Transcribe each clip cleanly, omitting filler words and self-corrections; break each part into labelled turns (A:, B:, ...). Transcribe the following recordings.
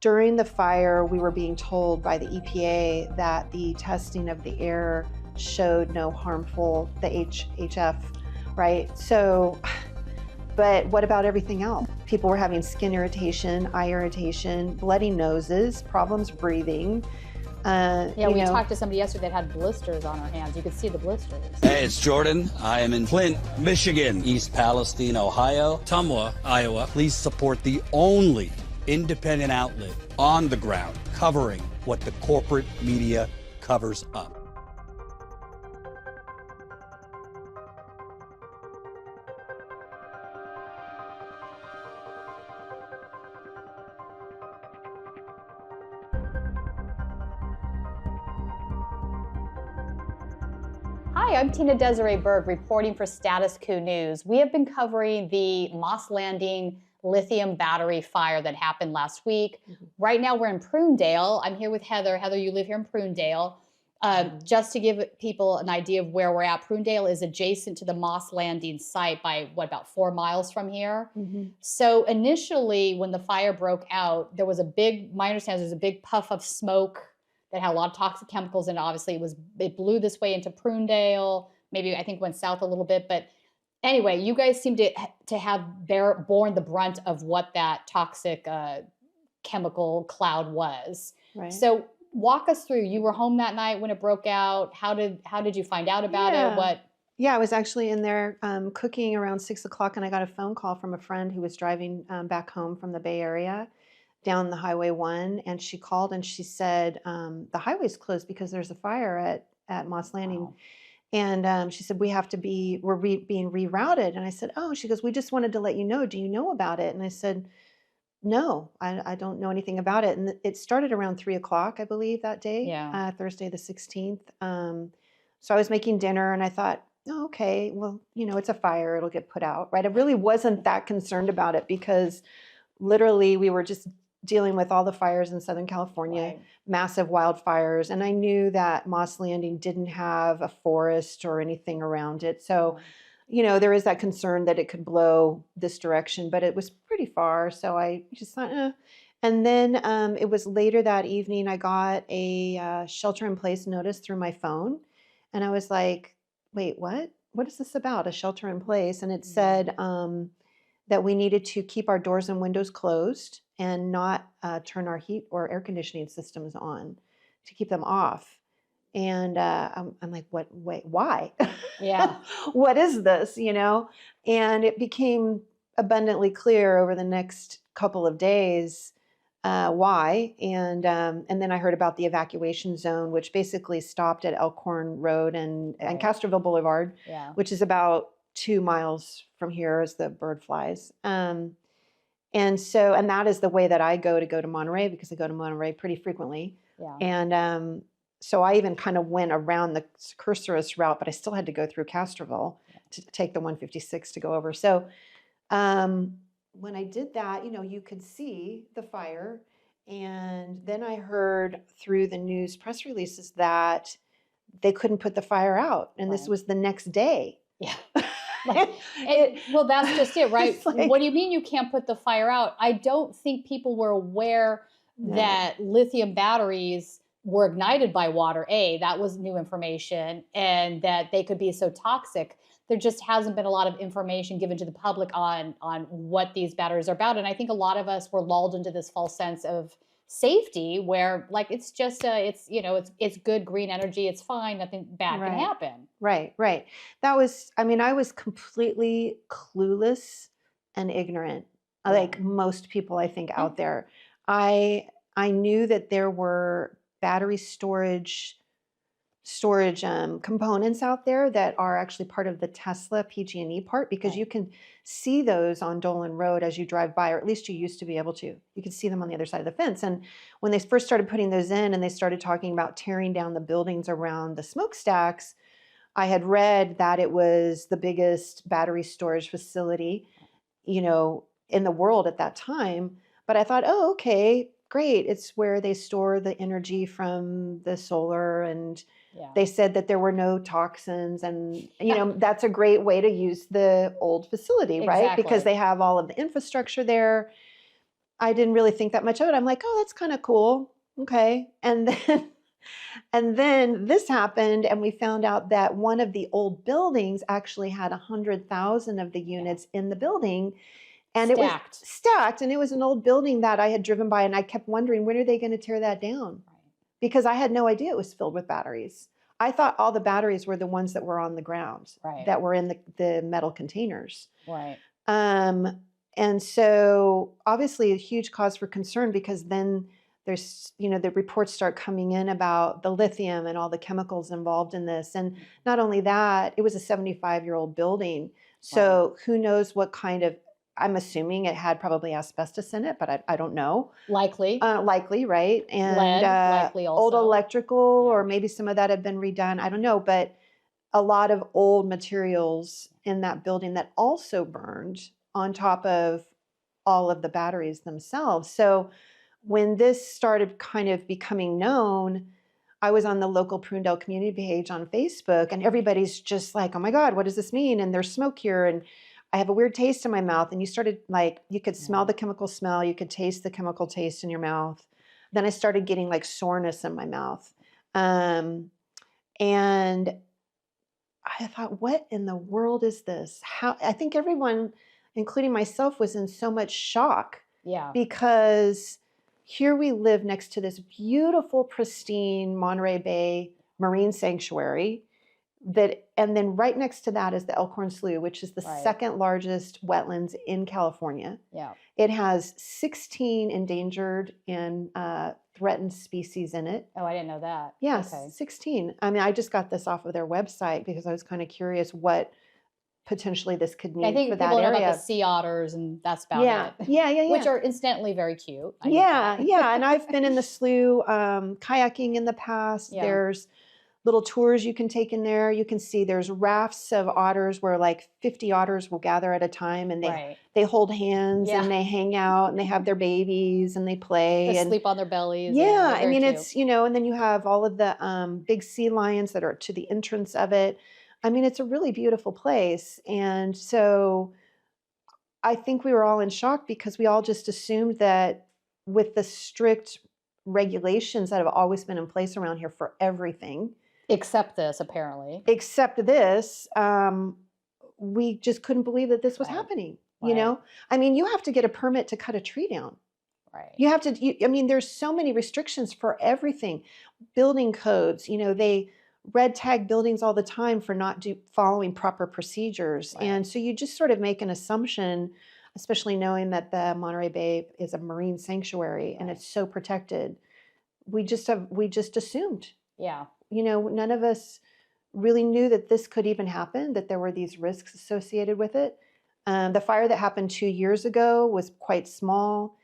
A: During the fire, we were being told by the EPA that the testing of the air showed no harmful, the HF, right? So, but what about everything else? People were having skin irritation, eye irritation, bloody noses, problems breathing.
B: We talked to somebody yesterday that had blisters on her hands. You could see the blisters.
C: Hey, it's Jordan. I am in Flint, Michigan, East Palestine, Ohio, Tumwa, Iowa. Please support the only independent outlet on the ground covering what the corporate media covers up.
B: Hi, I'm Tina-Desiree Berg reporting for Status Coup News. We have been covering the Moss Landing lithium battery fire that happened last week. Right now we're in Prunedale. I'm here with Heather. Heather, you live here in Prunedale. Just to give people an idea of where we're at, Prunedale is adjacent to the Moss Landing site by, about 4 miles from here. So initially, when the fire broke out, there was my understanding there's a big puff of smoke that had a lot of toxic chemicals, and obviously it blew this way into Prunedale. Maybe I think went south a little bit, but anyway, you guys seem to have borne the brunt of what that toxic chemical cloud was.
A: Right.
B: So walk us through. You were home that night when it broke out. How did you find out about it?
A: Yeah, I was actually in there cooking around 6 o'clock, and I got a phone call from a friend who was driving back home from the Bay Area down the Highway 1, and she called and she said, the highway's closed because there's a fire at Moss Landing.
B: Wow.
A: And she said, we're being rerouted. And I said, oh, she goes, we just wanted to let you know. Do you know about it? And I said, no, I don't know anything about it. And it started around 3 o'clock, I believe, that day, Thursday the 16th. So I was making dinner and I thought, oh, okay, well, it's a fire. It'll get put out, right? I really wasn't that concerned about it because literally we were just dealing with all the fires in Southern California,
B: Right.
A: Massive wildfires. And I knew that Moss Landing didn't have a forest or anything around it. So, there is that concern that it could blow this direction, but it was pretty far. So I just thought, And then it was later that evening, I got a shelter in place notice through my phone. And I was like, wait, what? What is this about? A shelter in place? And it said that we needed to keep our doors and windows closed and not turn our heat or air conditioning systems on, to keep them off. And I'm like, what? Wait, why?
B: Yeah.
A: What is this? And it became abundantly clear over the next couple of days why. And then I heard about the evacuation zone, which basically stopped at Elkhorn Road and Castroville Boulevard, which is about 2 miles from here as the bird flies. And that is the way that I go to Monterey, because I go to Monterey pretty frequently.
B: Yeah.
A: And so I even kind of went around the Cursorus route, but I still had to go through Castroville to take the 156 to go over. So when I did that, you could see the fire. And then I heard through the news press releases that they couldn't put the fire out. And this was the next day.
B: Yeah. Well, that's just it, right? What do you mean you can't put the fire out? I don't think people were aware that lithium batteries were ignited by water. That was new information, and that they could be so toxic. There just hasn't been a lot of information given to the public on what these batteries are about. And I think a lot of us were lulled into this false sense of safety where it's just it's good green energy, it's fine, nothing bad can happen.
A: Right. That was, I was completely clueless and ignorant, like most people I think out there. I knew that there were battery storage components out there that are actually part of the Tesla PG&E part, because you can see those on Dolan Road as you drive by, or at least you used to be able to. You could see them on the other side of the fence. And when they first started putting those in and they started talking about tearing down the buildings around the smokestacks, I had read that it was the biggest battery storage facility, in the world at that time. But I thought, oh, okay, great. It's where they store the energy from the solar, and they said that there were no toxins, and that's a great way to use the old facility, right? Because they have all of the infrastructure there. I didn't really think that much of it. I'm like, oh, that's kind of cool. Okay. And then this happened, and we found out that one of the old buildings actually had 100,000 of the units in the building. And it was stacked, and it was an old building that I had driven by, and I kept wondering, when are they going to tear that down? Because I had no idea it was filled with batteries. I thought all the batteries were the ones that were on the ground, that were in the metal containers.
B: Right.
A: And so obviously a huge cause for concern, because then there's, the reports start coming in about the lithium and all the chemicals involved in this. And not only that, it was a 75-year-old building. So who knows what kind of, I'm assuming it had probably asbestos in it, but I don't know.
B: Likely,
A: right? And
B: lead, likely also.
A: Old electrical, or maybe some of that had been redone. I don't know, but a lot of old materials in that building that also burned on top of all of the batteries themselves. So when this started kind of becoming known, I was on the local Prunedale community page on Facebook, and everybody's just like, oh my God, what does this mean? And there's smoke here, and I have a weird taste in my mouth. And you started, like, you could smell the chemical smell, you could taste the chemical taste in your mouth. Then I started getting like soreness in my mouth. And I thought, what in the world is this? I think everyone, including myself, was in so much shock.
B: Yeah.
A: Because here we live next to this beautiful, pristine Monterey Bay Marine Sanctuary, and then right next to that is the Elkhorn Slough, which is the second largest wetlands in California.
B: Yeah.
A: It has 16 endangered and threatened species in it.
B: Oh, I didn't know that.
A: Yes,
B: okay.
A: 16. I mean, I just got this off of their website because I was kind of curious what potentially this could mean for that area.
B: I think people know about the sea otters, and that's about it.
A: Yeah.
B: Which are incidentally very cute.
A: Yeah. And I've been in the slough kayaking in the past.
B: Yeah.
A: There's little tours you can take in there. You can see there's rafts of otters where like 50 otters will gather at a time, and they hold hands and they hang out and they have their babies and they play.
B: They
A: and
B: sleep on their bellies.
A: Yeah. I mean, cute. It's, and then you have all of the big sea lions that are to the entrance of it. I mean, it's a really beautiful place. And so I think we were all in shock because we all just assumed that with the strict regulations that have always been in place around here for everything,
B: except this, apparently.
A: Except this, we just couldn't believe that this was happening. I mean, you have to get a permit to cut a tree down.
B: Right.
A: You have to, I mean, there's so many restrictions for everything. Building codes, they red tag buildings all the time for not following proper procedures. Right. And so you just sort of make an assumption, especially knowing that the Monterey Bay is a marine sanctuary and it's so protected. We just assumed.
B: Yeah.
A: None of us really knew that this could even happen, that there were these risks associated with it. The fire that happened 2 years ago was quite small.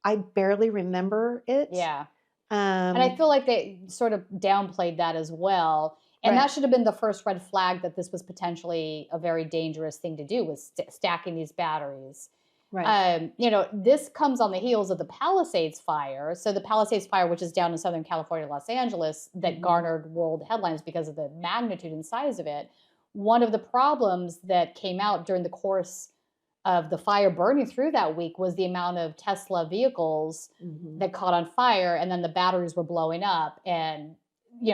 A: I barely remember it.
B: Yeah. And I feel like they sort of downplayed that as well. And that should have been the first red flag that this was potentially a very dangerous thing to do, was stacking these batteries.
A: Right.
B: This comes on the heels of the Palisades fire. So the Palisades fire, which is down in Southern California, Los Angeles, that garnered world headlines because of the magnitude and size of it. One of the problems that came out during the course of the fire burning through that week was the amount of Tesla vehicles that caught on fire, and then the batteries were blowing up, and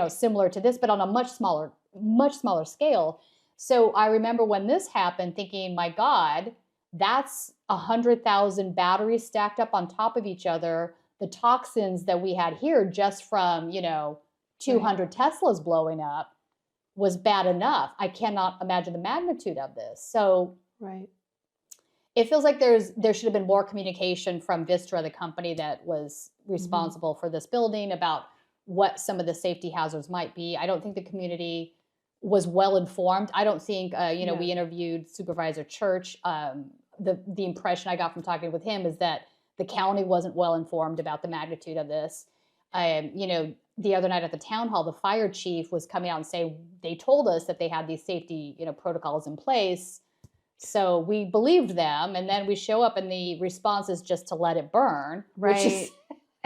B: similar to this, but on a much smaller scale. So I remember when this happened thinking, my God, that's 100,000 batteries stacked up on top of each other. The toxins that we had here just from, 200 Teslas blowing up was bad enough. I cannot imagine the magnitude of this. So it feels like there should have been more communication from Vistra, the company that was responsible for this building, about what some of the safety hazards might be. I don't think the community was well informed. I don't think, we interviewed Supervisor Church. The impression I got from talking with him is that the county wasn't well informed about the magnitude of this. The other night at the town hall, the fire chief was coming out and saying they told us that they had these safety, protocols in place. So we believed them, and then we show up and the response is just to let it burn.
A: Right.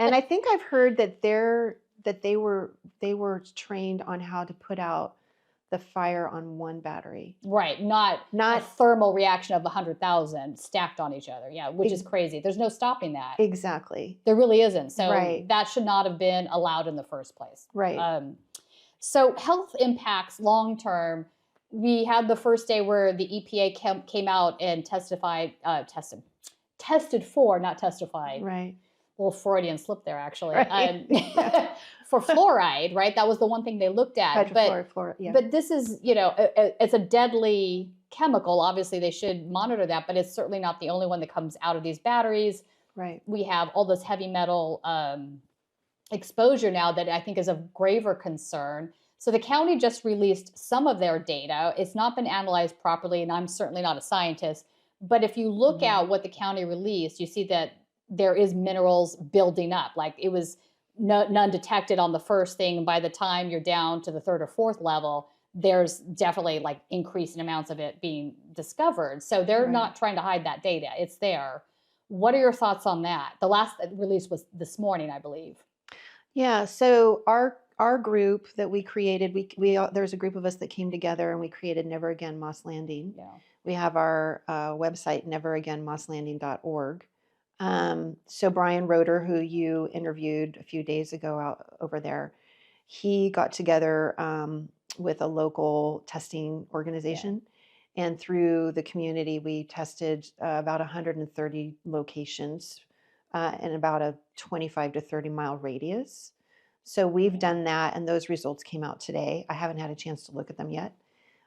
A: And I think I've heard that they were trained on how to put out the fire on one battery.
B: Right. Not a thermal reaction of 100,000 stacked on each other. Yeah, which is crazy. There's no stopping that.
A: Exactly.
B: There really isn't. So
A: Right.
B: that should not have been allowed in the first place.
A: Right.
B: So health impacts long term. We had the first day where the EPA came out and tested for, not testified.
A: Right.
B: A little Freudian slip there, actually.
A: Right.
B: For fluoride, right? That was the one thing they looked at. But this is, it's a deadly chemical. Obviously, they should monitor that, but it's certainly not the only one that comes out of these batteries.
A: Right.
B: We have all this heavy metal exposure now that I think is of graver concern. So the county just released some of their data. It's not been analyzed properly, and I'm certainly not a scientist. But if you look at what the county released, you see that there is minerals building up. Like it was none detected on the first thing. And by the time you're down to the third or fourth level, there's definitely like increasing amounts of it being discovered. So they're not trying to hide that data. It's there. What are your thoughts on that? The last release was this morning, I believe.
A: Yeah. So our group that we created, there's a group of us that came together and we created Never Again Moss Landing.
B: Yeah.
A: We have our website, neveragainmosslanding.org. So Brian Roeder, who you interviewed a few days ago out over there, he got together with a local testing organization. Yeah. And through the community, we tested about 130 locations in about a 25 to 30 mile radius. So we've done that, and those results came out today. I haven't had a chance to look at them yet,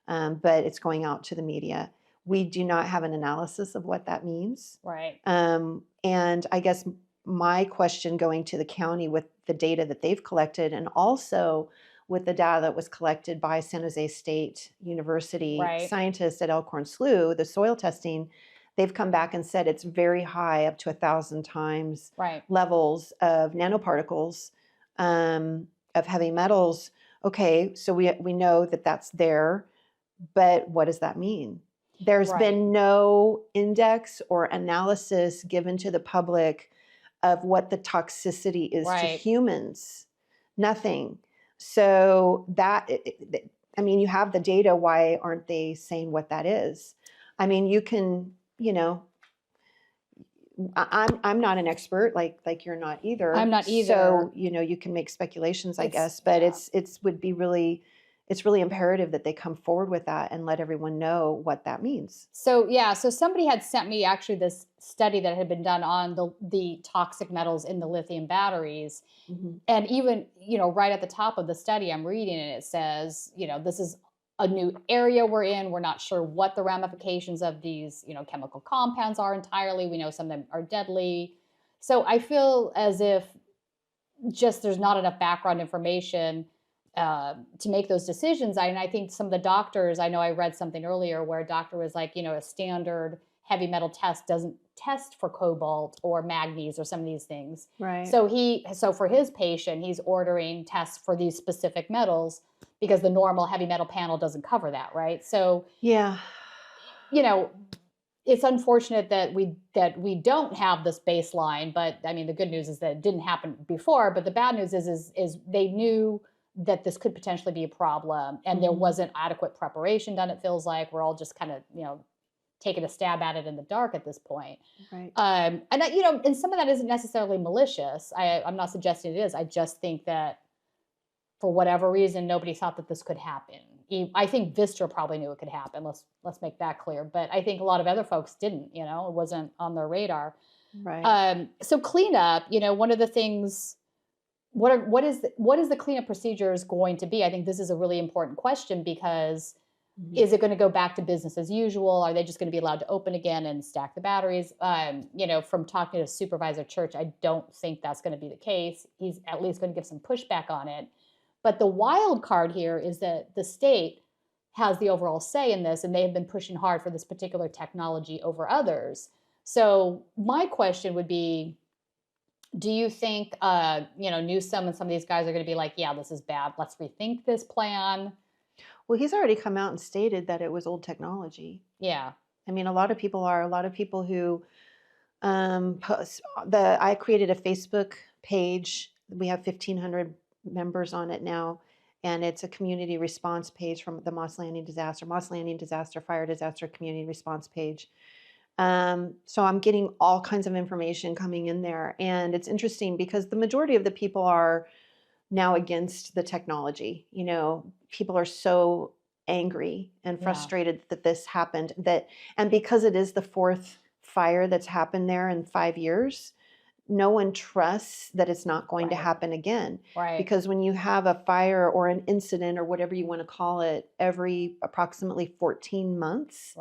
A: but it's going out to the media. We do not have an analysis of what that means.
B: Right.
A: And I guess my question going to the county with the data that they've collected, and also with the data that was collected by San Jose State University scientists at Elkhorn Slough, the soil testing, they've come back and said it's very high, up to 1,000 times levels of nanoparticles of heavy metals. Okay, so we know that that's there, but what does that mean? There's been no index or analysis given to the public of what the toxicity is to humans. Nothing. So that, I mean, you have the data. Why aren't they saying what that is? I mean, you can, I'm not an expert like you're not either.
B: I'm not either.
A: So, you can make speculations, I guess, but it's really imperative that they come forward with that and let everyone know what that means.
B: So somebody had sent me actually this study that had been done on the toxic metals in the lithium batteries. Mm-hmm. And even, right at the top of the study, I'm reading and it says, this is a new area we're in. We're not sure what the ramifications of these, chemical compounds are entirely. We know some of them are deadly. So I feel as if just there's not enough background information to make those decisions. And I think some of the doctors, I know I read something earlier where a doctor was like, a standard heavy metal test doesn't test for cobalt or manganese or some of these things.
A: Right.
B: So for his patient, he's ordering tests for these specific metals because the normal heavy metal panel doesn't cover that, right? So yeah, it's unfortunate that we don't have this baseline, but I mean the good news is that it didn't happen before, but the bad news is they knew that this could potentially be a problem, and there wasn't adequate preparation done. It feels like we're all just kind of, taking a stab at it in the dark at this point. Right. And some of that isn't necessarily malicious. I'm not suggesting it is. I just think that for whatever reason, nobody thought that this could happen. I think Vistra probably knew it could happen. Let's make that clear. But I think a lot of other folks didn't. It wasn't on their radar. Right. So cleanup. One of the things. What is the cleanup procedures going to be? I think this is a really important question because is it going to go back to business as usual? Are they just going to be allowed to open again and stack the batteries? From talking to Supervisor Church, I don't think that's going to be the case. He's at least going to give some pushback on it. But the wild card here is that the state has the overall say in this, and they have been pushing hard for this particular technology over others. So my question would be, do you think, Newsom and some of these guys are going to be like, yeah, this is bad. Let's rethink this plan.
A: Well, he's already come out and stated that it was old technology.
B: Yeah.
A: I mean, a lot of people who I created a Facebook page. We have 1,500 members on it now. and it's a community response page from the Moss Landing disaster, fire disaster community response page. So I'm getting all kinds of information coming in there. And it's interesting because the majority of the people are now against the technology. You know, people are so angry and frustrated that this happened, and because it is the fourth fire that's happened there in 5 years, no one trusts that it's not going to happen again.
B: Right.
A: Because when you have a fire or an incident or whatever you want to call it every approximately 14 months,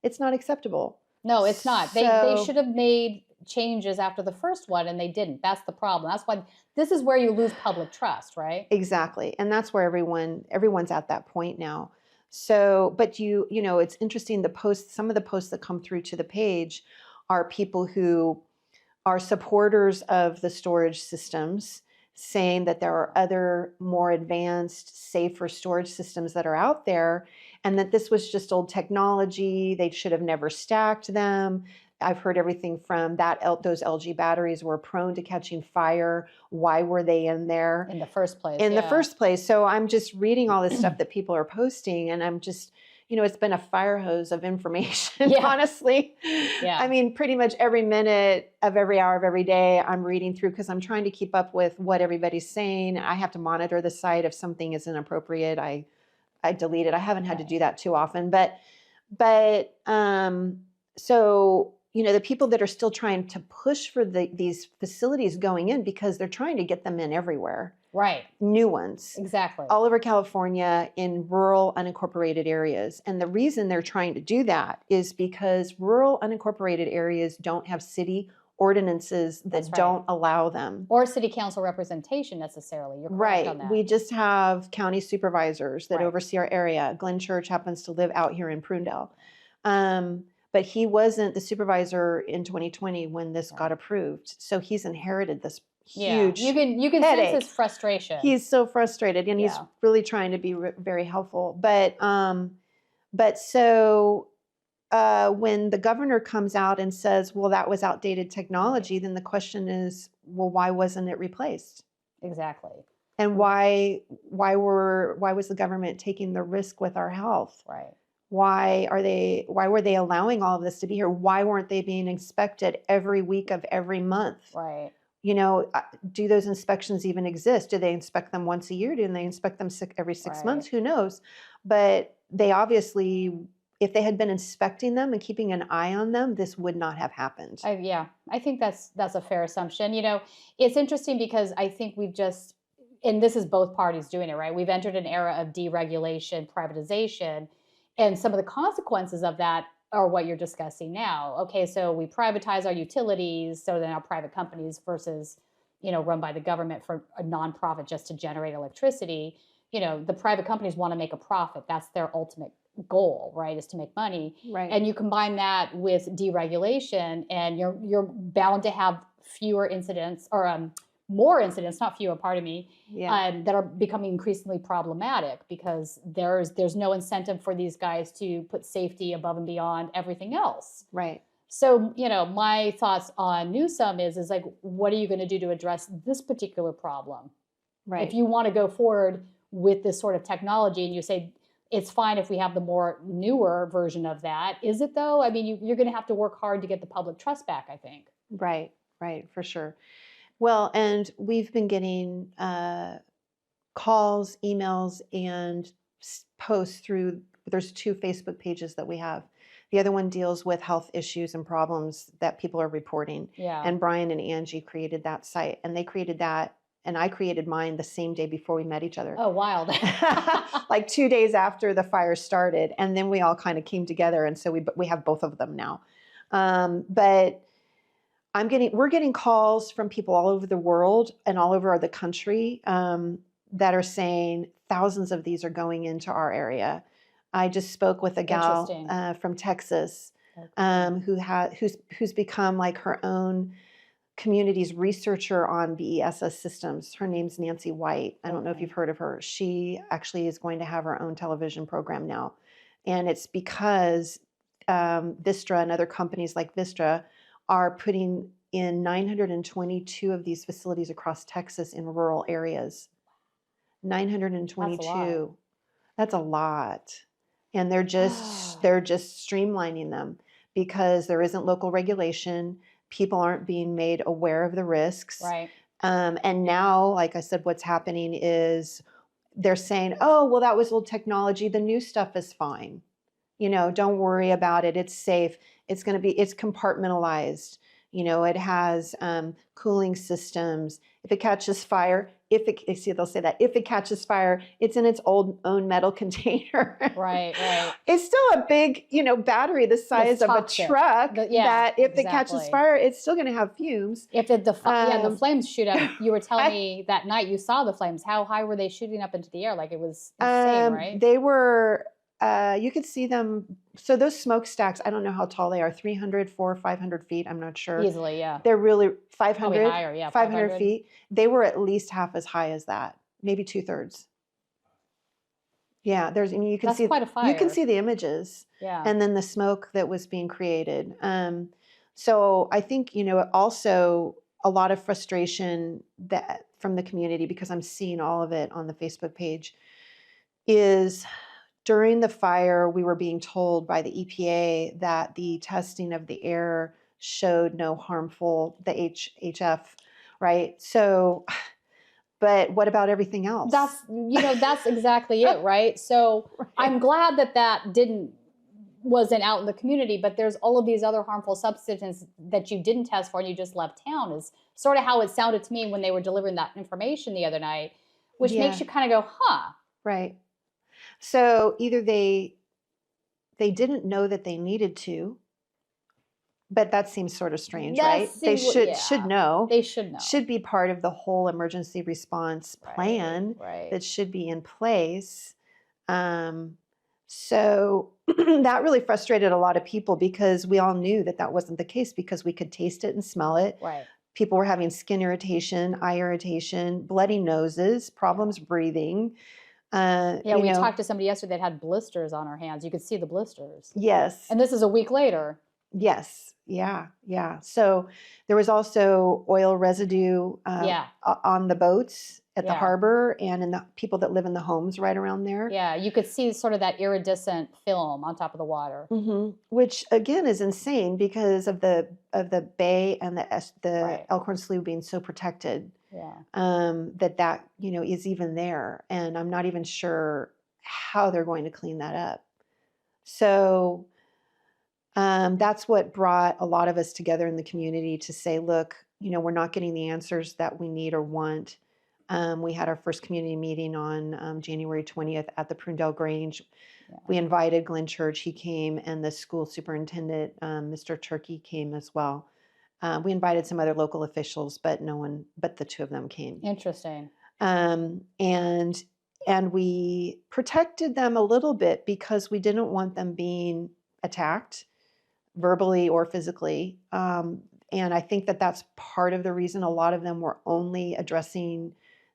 A: it's not acceptable.
B: No, it's not. They should have made changes after the first one, and they didn't. That's the problem. That's why this is where you lose public trust, right?
A: Exactly. And that's where everyone's at that point now. So, but you know, it's interesting, some of the posts that come through to the page are people who are supporters of the storage systems, saying that there are other more advanced, safer storage systems that are out there, and that this was just old technology. They should have never stacked them. I've heard everything from that those LG batteries were prone to catching fire. Why were they in there
B: in the first place?
A: The first place. So I'm just reading all this stuff that people are posting, and I'm just, you know, it's been a fire hose of information, honestly. I mean, pretty much every minute of every hour of every day, I'm reading through because I'm trying to keep up with what everybody's saying. I have to monitor the site. If something is inappropriate, I delete it. I haven't had to do that too often, but so, you know, the people that are still trying to push for these facilities going in, because they're trying to get them in everywhere.
B: Right.
A: New ones.
B: Exactly.
A: All over California in rural unincorporated areas. And the reason they're trying to do that is because rural unincorporated areas don't have city ordinances that don't allow them.
B: Or city council representation necessarily. You're correct on that.
A: We just have county supervisors that oversee our area. Glenn Church happens to live out here in Prunedale. But he wasn't the supervisor in 2020 when this got approved. So he's inherited this huge
B: you can
A: headache.
B: sense his frustration.
A: He's so frustrated, and he's really trying to be very helpful. But so when the governor comes out and says, well, that was outdated technology, then the question is, well, why wasn't it replaced?
B: Exactly.
A: And why was the government taking the risk with our health?
B: Right.
A: Why were they allowing all of this to be here? Why weren't they being inspected every week of every month?
B: Right.
A: You know, do those inspections even exist? Do they inspect them once a year? Do they inspect them every 6 months? Who knows? But they obviously, if they had been inspecting them and keeping an eye on them, this would not have happened.
B: I think that's a fair assumption. You know, it's interesting because I think and this is both parties doing it, right? We've entered an era of deregulation, privatization, and some of the consequences of that are what you're discussing now. Okay, so we privatize our utilities, so they're now private companies versus, you know, run by the government for a nonprofit just to generate electricity. You know, the private companies want to make a profit. That's their ultimate goal, right, is to make money.
A: Right.
B: And you combine that with deregulation, and you're bound to have fewer incidents, or more incidents, not fewer, pardon me, that are becoming increasingly problematic because there's no incentive for these guys to put safety above and beyond everything else.
A: Right.
B: So, you know, my thoughts on Newsom is like, what are you going to do to address this particular problem?
A: Right.
B: If you want to go forward with this sort of technology and you say, it's fine if we have the more newer version of that. Is it though? I mean, you're going to have to work hard to get the public trust back, I think.
A: Right, for sure. Well, and we've been getting calls, emails, and posts through, there's 2 Facebook pages that we have. The other one deals with health issues and problems that people are reporting.
B: Yeah.
A: And Brian and Angie created that site, and they created that, and I created mine the same day before we met each other.
B: Oh, wild.
A: Like 2 days after the fire started, and then we all kind of came together, and so we have both of them now. But we're getting calls from people all over the world and all over the country that are saying thousands of these are going into our area. I just spoke with a gal from Texas who's become like her own community's researcher on BESS systems. Her name's Nancy White. I don't know if you've heard of her. She actually is going to have her own television program now. And it's because Vistra and other companies like Vistra are putting in 922 of these facilities across Texas in rural areas. 922. That's a lot. And they're just streamlining them because there isn't local regulation. People aren't being made aware of the risks.
B: Right.
A: And now, like I said, what's happening is they're saying, oh, well, that was old technology. The new stuff is fine. Don't worry about it. It's safe. It's compartmentalized. It has cooling systems. If it catches fire, they'll say that if it catches fire, it's in its own metal container.
B: Right.
A: It's still a big, battery the size of a truck that if it catches fire, it's still going to have fumes.
B: If the flames shoot up, you were telling me that night you saw the flames. How high were they shooting up into the air? Like it was insane, right?
A: They were, you could see them. So those smokestacks, I don't know how tall they are, 300, 400, 500 feet. I'm not sure.
B: Easily, yeah.
A: They're really 500,
B: probably higher, yeah,
A: 500 feet. They were at least half as high as that, maybe 2/3. Yeah, you can see
B: quite a fire.
A: You can see the images.
B: Yeah.
A: And then the smoke that was being created. So I think, also a lot of frustration that from the community, because I'm seeing all of it on the Facebook page, is during the fire, we were being told by the EPA that the testing of the air showed no harmful, the HF, right? So, but what about everything else?
B: That's exactly it, right? So right. I'm glad that wasn't out in the community, but there's all of these other harmful substances that you didn't test for and you just left town is sort of how it sounded to me when they were delivering that information the other night, which makes you kind of go, huh?
A: Right. So either they didn't know that they needed to, but that seems sort of strange, right? They should know.
B: They should know.
A: Should be part of the whole emergency response plan that should be in place. So that really frustrated a lot of people because we all knew that wasn't the case because we could taste it and smell it.
B: Right.
A: People were having skin irritation, eye irritation, bloody noses, problems breathing.
B: We talked to somebody yesterday that had blisters on her hands. You could see the blisters.
A: Yes.
B: And this is a week later.
A: Yes. Yeah. So there was also oil residue on the boats at the harbor and in the people that live in the homes right around there.
B: Yeah, you could see sort of that iridescent film on top of the water.
A: Mm-hmm. Which again is insane because of the bay and the Elkhorn Slough being so protected.
B: Yeah.
A: That is even there, and I'm not even sure how they're going to clean that up. So that's what brought a lot of us together in the community to say, look, we're not getting the answers that we need or want. We had our first community meeting on January 20th at the Prunedale Grange. Yeah. We invited Glenn Church. He came, and the school superintendent, Mr. Turkey, came as well. We invited some other local officials, but no one but the two of them came.
B: Interesting.
A: And we protected them a little bit because we didn't want them being attacked verbally or physically. And I think that's part of the reason a lot of them were only addressing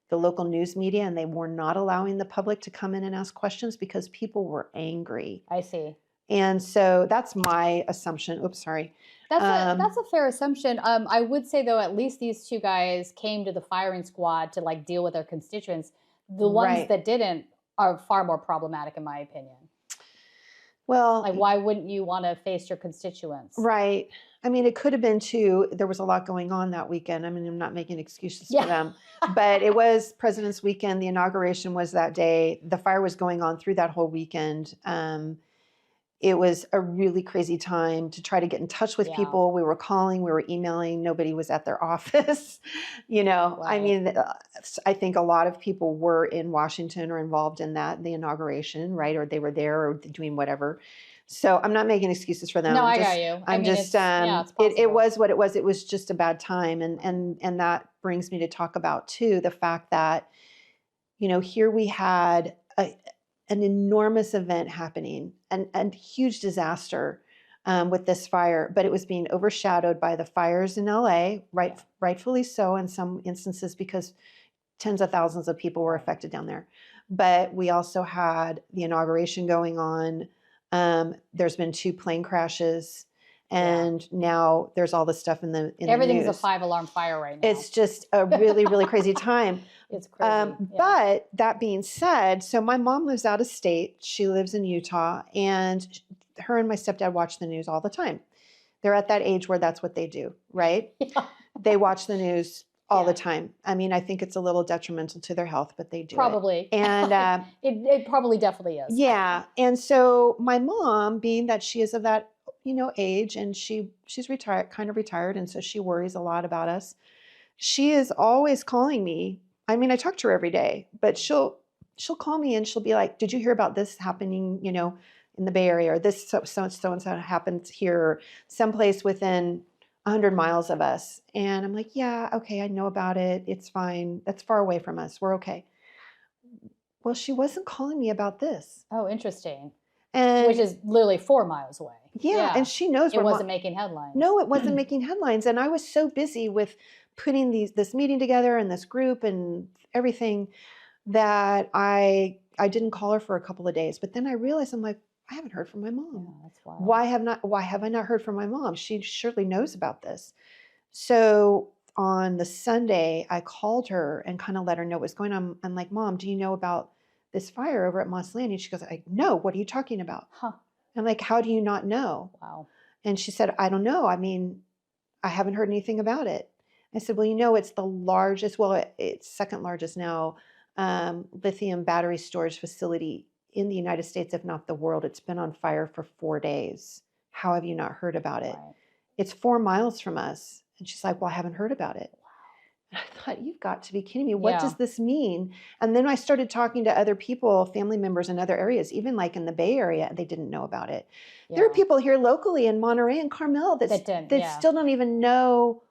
A: the local news media and they were not allowing the public to come in and ask questions because people were angry.
B: I see.
A: And so that's my assumption. Oops, sorry.
B: That's a fair assumption. I would say though, at least these two guys came to the firing squad to deal with their constituents. The ones that didn't are far more problematic in my opinion.
A: Well,
B: why wouldn't you want to face your constituents?
A: Right. I mean, it could have been too, there was a lot going on that weekend. I mean, I'm not making excuses for them, but it was President's Weekend. The inauguration was that day. The fire was going on through that whole weekend. It was a really crazy time to try to get in touch with people. We were calling, we were emailing. Nobody was at their office. I mean, I think a lot of people were in Washington or involved in the inauguration, right? Or they were there or doing whatever. So I'm not making excuses for them.
B: No, I got you.
A: It was what it was. It was just a bad time. And that brings me to talk about too, the fact that, here we had an enormous event happening, and huge disaster with this fire, but it was being overshadowed by the fires in LA, rightfully so in some instances because tens of thousands of people were affected down there. But we also had the inauguration going on. There's been 2 plane crashes, and now there's all this stuff in the
B: Everything's
A: news.
B: a 5-alarm fire right now.
A: It's just a really, really crazy time.
B: It's crazy. Yeah.
A: But that being said, so my mom lives out of state. She lives in Utah, and her and my stepdad watch the news all the time. They're at that age where that's what they do, right?
B: Yeah.
A: They watch the news all
B: Yeah.
A: the time. I mean, I think it's a little detrimental to their health, but they do
B: Probably.
A: it. And
B: it probably definitely is.
A: yeah. And so my mom, being that she is of that, age, and she's retired, kind of retired, and so she worries a lot about us. She is always calling me. I mean, I talk to her every day, but she'll call me and she'll be like, "Did you hear about this happening, in the Bay Area, or this so and so happened here, or someplace within 100 miles of us?" And I'm like, "Yeah, okay, I know about it. It's fine. That's far away from us. We're okay." Well, she wasn't calling me about this.
B: Oh, interesting.
A: And
B: which is literally 4 miles away.
A: yeah, and she knows
B: it wasn't making headlines.
A: No, it wasn't making headlines. And I was so busy with putting this meeting together and this group and everything that I didn't call her for a couple of days. But then I realized, I'm like, I haven't heard from my mom.
B: Yeah, that's wild.
A: Why have I not heard from my mom? She surely knows about this. So on the Sunday, I called her and kind of let her know what was going on. I'm like, "Mom, do you know about this fire over at Moss Landing?" She goes, "No, what are you talking about?"
B: Huh.
A: I'm like, "How do you not know?"
B: Wow.
A: And she said, "I don't know. I mean, I haven't heard anything about it." I said, "Well, it's the largest, it's second largest now, lithium battery storage facility in the United States, if not the world. It's been on fire for 4 days. How have you not heard about it?
B: Right.
A: It's 4 miles from us." And she's like, "Well, I haven't heard about it." And I thought, you've got to be kidding me. What
B: Yeah.
A: does this mean? And then I started talking to other people, family members in other areas, even like in the Bay Area, and they didn't know about it.
B: Yeah.
A: There are people here locally in Monterey and Carmel that still don't even know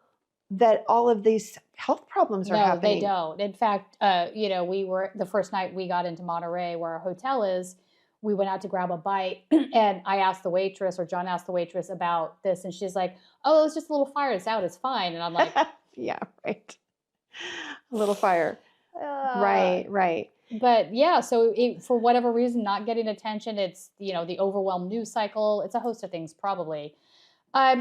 A: that all of these health problems are happening.
B: No, they don't. In fact, we were the first night we got into Monterey, where our hotel is. We went out to grab a bite, and I asked the waitress, or John asked the waitress about this, and she's like, "Oh, it was just a little fire. It's out. It's fine." And I'm like,
A: "Yeah, right. A little fire." Right.
B: But yeah, so for whatever reason, not getting attention. It's the overwhelmed news cycle. It's a host of things, probably.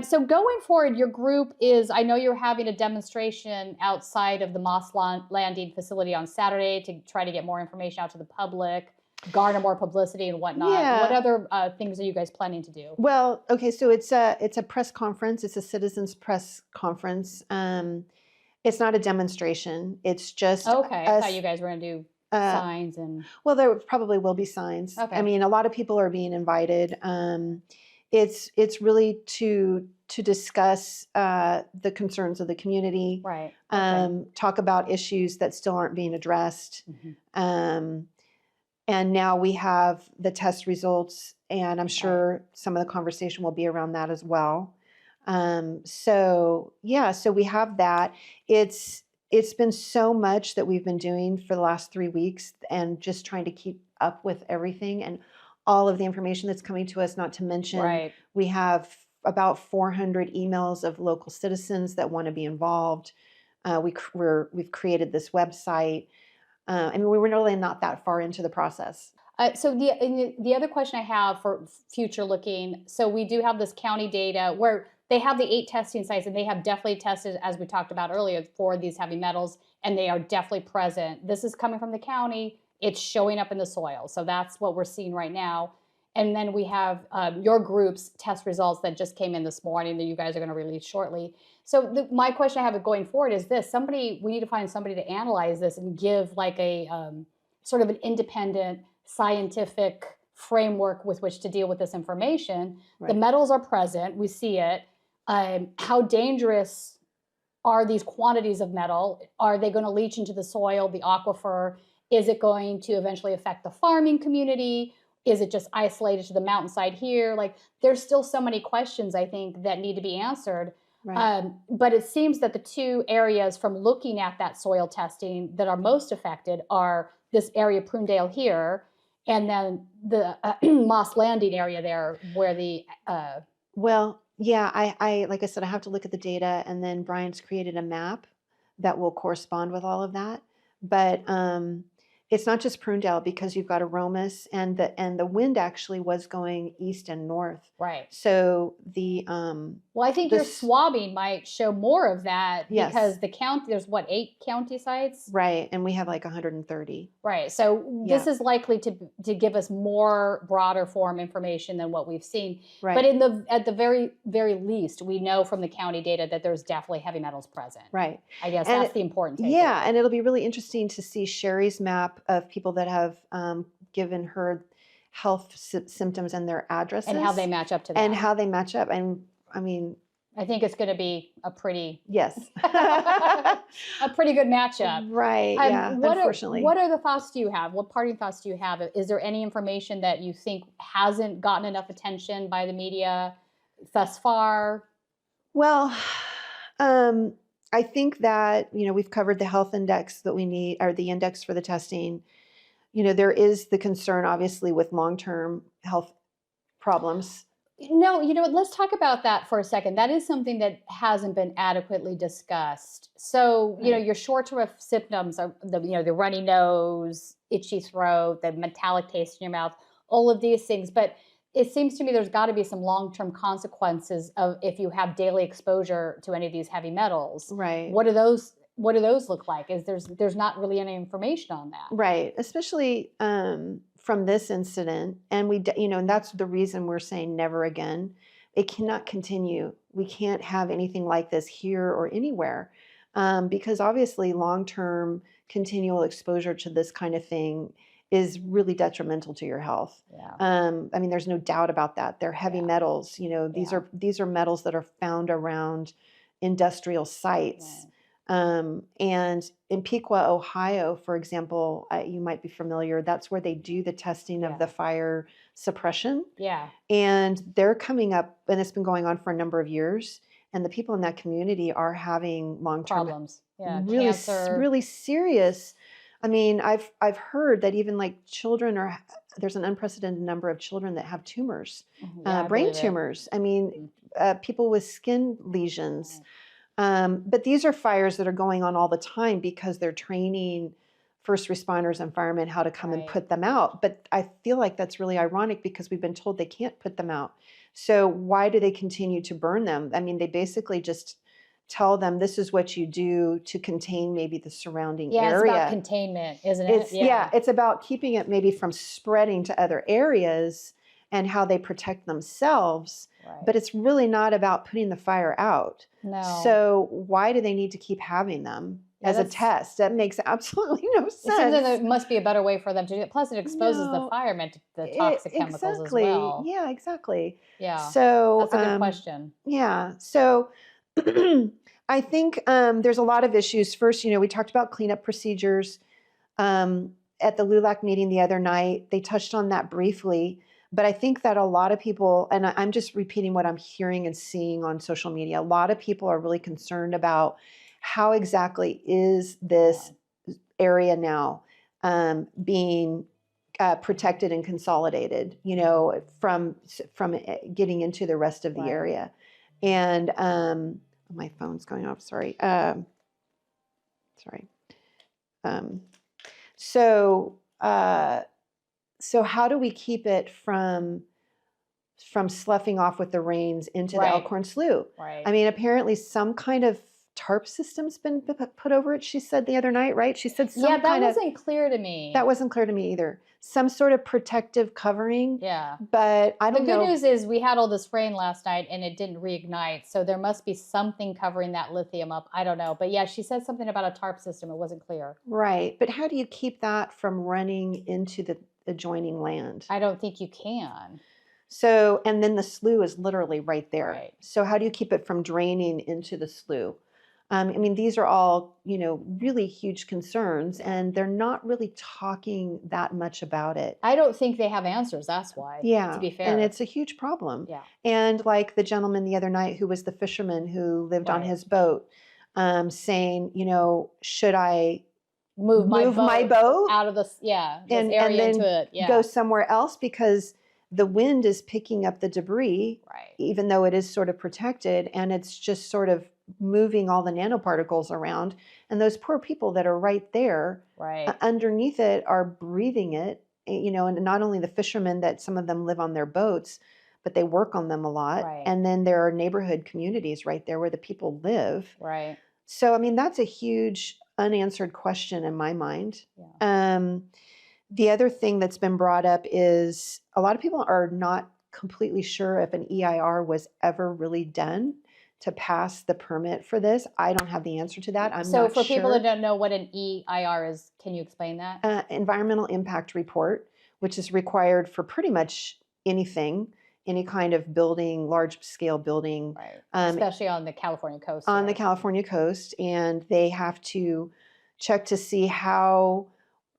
B: So going forward, your group is, I know you're having a demonstration outside of the Moss Landing facility on Saturday to try to get more information out to the public, garner more publicity and whatnot.
A: Yeah.
B: What other things are you guys planning to do?
A: Well, okay, so it's a press conference. It's a citizens press conference. It's not a demonstration. It's just
B: okay. I thought you guys were going to do signs and.
A: Well, there probably will be signs.
B: Okay.
A: I mean, a lot of people are being invited. It's really to discuss the concerns of the community.
B: Right.
A: Talk about issues that still aren't being addressed.
B: Mm-hmm.
A: And now we have the test results, and I'm sure some of the conversation will be around that as well. So we have that. It's been so much that we've been doing for the last 3 weeks, and just trying to keep up with everything and all of the information that's coming to us, not to mention we have about 400 emails of local citizens that want to be involved. We've created this website. I mean, we were really not that far into the process.
B: So the other question I have for future looking, so we do have this county data where they have the 8 testing sites, and they have definitely tested, as we talked about earlier, for these heavy metals, and they are definitely present. This is coming from the county. It's showing up in the soil. So that's what we're seeing right now. And then we have your group's test results that just came in this morning that you guys are going to release shortly. So my question I have going forward is this: we need to find somebody to analyze this and give like a sort of an independent scientific framework with which to deal with this information. Right. The metals are present. We see it. How dangerous are these quantities of metal? Are they going to leach into the soil, the aquifer? Is it going to eventually affect the farming community? Is it just isolated to the mountainside here? Like, there's still so many questions, I think, that need to be answered. Right. But it seems that the 2 areas from looking at that soil testing that are most affected are this area, Prunedale here, and then the Moss Landing area there, where the...
A: Well, yeah, I like I said, I have to look at the data, and then Brian's created a map that will correspond with all of that. But It's not just Prunedale because you've got aromas and the wind actually was going east and north.
B: Right.
A: So the
B: well, I think your swabbing might show more of that because the county, there's what, 8 county sites?
A: Right. And we have like 130.
B: Right. So this is likely to give us more broader form information than what we've seen.
A: Right.
B: But at the very, very least, we know from the county data that there's definitely heavy metals present.
A: Right.
B: I guess that's the important takeaway.
A: Yeah. And it'll be really interesting to see Sherry's map of people that have given her health symptoms and their addresses.
B: And how they match up to that.
A: And how they match up. And I mean,
B: I think it's going to be a pretty
A: a
B: pretty good matchup.
A: Right. Unfortunately.
B: What other thoughts do you have? What parting thoughts do you have? Is there any information that you think hasn't gotten enough attention by the media thus far?
A: Well, I think that, we've covered the health index that we need, or the index for the testing. There is the concern, obviously, with long-term health problems.
B: No, let's talk about that for a second. That is something that hasn't been adequately discussed. So, your short-term symptoms are the runny nose, itchy throat, the metallic taste in your mouth, all of these things. But it seems to me there's got to be some long-term consequences of if you have daily exposure to any of these heavy metals.
A: Right.
B: What do those look like? There's not really any information on that.
A: Right. Especially from this incident. And and that's the reason we're saying never again. It cannot continue. We can't have anything like this here or anywhere. Because obviously long-term continual exposure to this kind of thing is really detrimental to your health.
B: Yeah.
A: I mean, there's no doubt about that. They're heavy metals. These are metals that are found around industrial sites.
B: Right.
A: And in Piqua, Ohio, for example, you might be familiar, that's where they do the testing of the fire suppression.
B: Yeah. And
A: they're coming up, and it's been going on for a number of years. And the people in that community are having long-term
B: problems. Yeah.
A: Cancer. Really serious. I mean, I've heard that even like children there's an unprecedented number of children that have tumors, brain tumors. I mean, people with skin lesions. But these are fires that are going on all the time because they're training first responders and firemen how to come and put them out. But I feel like that's really ironic because we've been told they can't put them out. So why do they continue to burn them? I mean, they basically just tell them this is what you do to contain maybe the surrounding area.
B: It's about containment, isn't it?
A: It's about keeping it maybe from spreading to other areas and how they protect themselves.
B: Right.
A: But it's really not about putting the fire out.
B: No.
A: So why do they need to keep having them as a test? That makes absolutely no sense.
B: It seems like there must be a better way for them to do it. Plus, it exposes the firemen to the toxic chemicals as well.
A: Yeah, exactly.
B: Yeah.
A: So
B: that's a good question.
A: Yeah. So I think there's a lot of issues. First, we talked about cleanup procedures at the LULAC meeting the other night. They touched on that briefly. But I think that a lot of people, and I'm just repeating what I'm hearing and seeing on social media, a lot of people are really concerned about how exactly is this area now being protected and consolidated, from getting into the rest of the area. And my phone's going off. Sorry. So how do we keep it from sloughing off with the rains into the Elkhorn Slough?
B: Right.
A: I mean, apparently some kind of tarp system's been put over it, she said the other night, right? She said some
B: that wasn't clear to me.
A: That wasn't clear to me either. Some sort of protective covering.
B: Yeah.
A: But I don't know.
B: The good news is we had all this rain last night and it didn't reignite. So there must be something covering that lithium up. I don't know. But yeah, she said something about a tarp system. It wasn't clear.
A: Right. But how do you keep that from running into the adjoining land?
B: I don't think you can.
A: So, and then the slough is literally right there.
B: Right.
A: So how do you keep it from draining into the slough? I mean, these are all, really huge concerns, and they're not really talking that much about it.
B: I don't think they have answers. That's why.
A: Yeah.
B: To be fair.
A: And it's a huge problem.
B: Yeah.
A: And like the gentleman the other night who was the fisherman who lived on his boat, saying, should I
B: move my boat out of this area
A: and then
B: into it. Yeah.
A: Go somewhere else because the wind is picking up the debris,
B: right,
A: even though it is sort of protected, and it's just sort of moving all the nanoparticles around. And those poor people that are right there
B: Right.
A: underneath it are breathing it, and not only the fishermen, that some of them live on their boats, but they work on them a lot.
B: Right.
A: And then there are neighborhood communities right there where the people live.
B: Right.
A: So, I mean, that's a huge unanswered question in my mind.
B: Yeah.
A: The other thing that's been brought up is a lot of people are not completely sure if an EIR was ever really done to pass the permit for this. I don't have the answer to that. I'm
B: So
A: not
B: for
A: sure.
B: people that don't know what an EIR is, can you explain that?
A: Environmental impact report, which is required for pretty much anything, any kind of building, large scale building.
B: Right. Especially on the California coast.
A: On the
B: here.
A: California coast, and they have to check to see how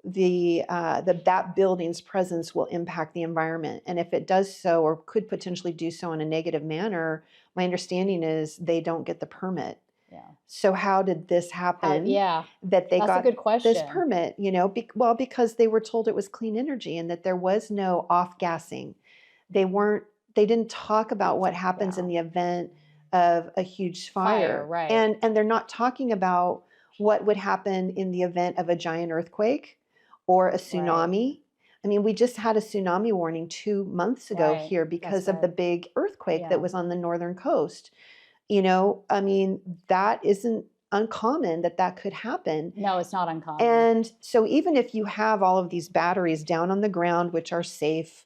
A: that building's presence will impact the environment. And if it does so, or could potentially do so in a negative manner, my understanding is they don't get the permit.
B: Yeah.
A: So how did this happen?
B: Yeah.
A: That they
B: That's
A: got
B: a good question.
A: this permit, because they were told it was clean energy and that there was no off-gassing. They didn't talk about what happens in the event of a huge fire.
B: Right.
A: And they're not talking about what would happen in the event of a giant earthquake or a tsunami.
B: Right.
A: I mean, we just had a tsunami warning 2 months ago
B: Right.
A: here because
B: That's
A: of the
B: right.
A: big earthquake
B: Yeah.
A: that was on the northern coast. I mean, that isn't uncommon that could happen.
B: No, it's not uncommon.
A: And so even if you have all of these batteries down on the ground, which are safe,